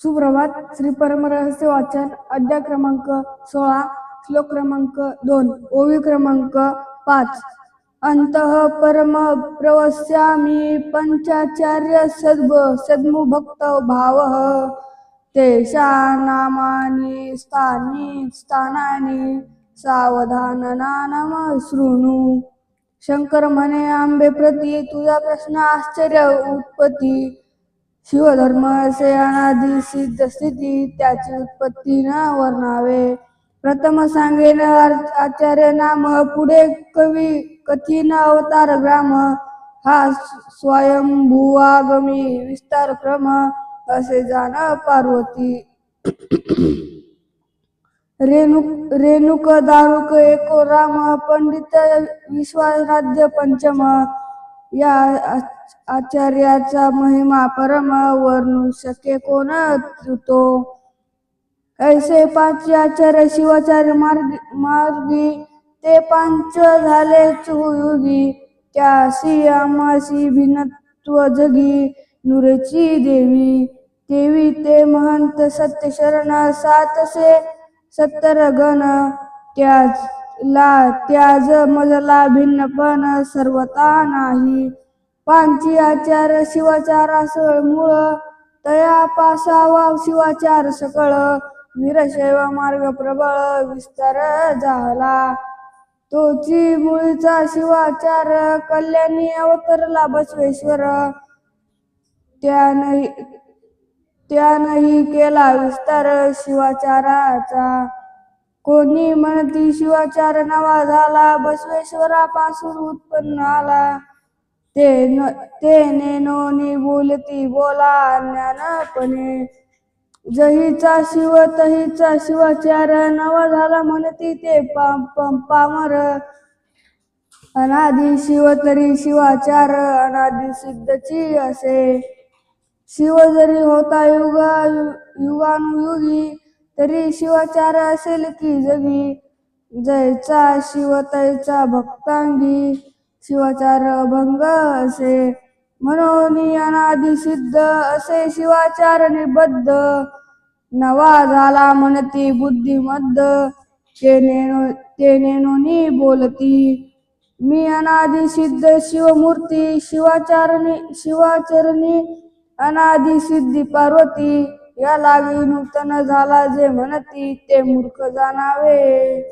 सुप्रभात. श्री परमरहस्य वाचन अध्याय क्रमांक 16 श्लोक क्रमांक 2 ओवी क्रमांक 5 अंतः परम प्रवस्यामि पंचाचार्य सद्मुभक्त भावः तेषा नामानि स्थानानि सावधाननाम शृणु. शंकर म्हणे, आंबे प्रती तुझा प्रश्न आश्चर्य उत्पत्ती. शिवधर्म असे अनादि सिद्ध स्थिती, त्याची उत्पत्ती न वर्णावे. प्रथम सांगेन आचार्य नाम, पुढे कवी कथीन अवतार ग्राम. हा स्वयंभुवागमी विस्तार क्रम, असे जाण पार्वती. रेणुक दारुक एको राम, पंडित विश्वाराध्य पंचम. या आचार्याचा महिमा परम, वर्णू शके कोण तो. ऐसे पाच आचार्य शिवाचार्य मार्गी, ते पांच झाले चहुयुगी. त्यासी आमासी भिन्नत्व जगी, नुरेची देवी. देवी ते महंत सत्य शरण, सातसे 70 गण. त्याज मजला भिन्नपण सर्वता नाही. पांची आचार शिवाचारास मूळ, तया पासावा शिवाचार सकळ. वीरशैव मार्ग प्रबळ, विस्तार झाला. तोची मूळचा शिवाचार, कल्याणी अवतरला बसवेश्वर. त्यानही केला विस्तार शिवाचाराचा. कोणी म्हणती शिवाचार नवा झाला, बसवेश्वरापासून उत्पन्न आला. ते नेनोनी बोलती बोला ज्ञानपणे, जहीचा शिव तहीचा शिवाचार. नवा झाला म्हणती ते पामर. अनादि शिव तरी शिवाचार, अनादि सिद्धची असे. शिव जरी होता युगानुयुगी, तरी शिवाचार असेल की जगी. जयचा शिव तैचा भक्तांगी, शिवाचार अभंग असे. म्हणून अनादि सिद्ध असे शिवाचार निबद्ध. नवा झाला म्हणती बुद्धिमद्द, ते नेनोनी बोलती. मी अनादि सिद्ध शिवमूर्ती, शिवाचरणी अनादि सिद्धी पार्वती. या लागी नूतन झाला जे म्हणती, ते मूर्ख जाणावे.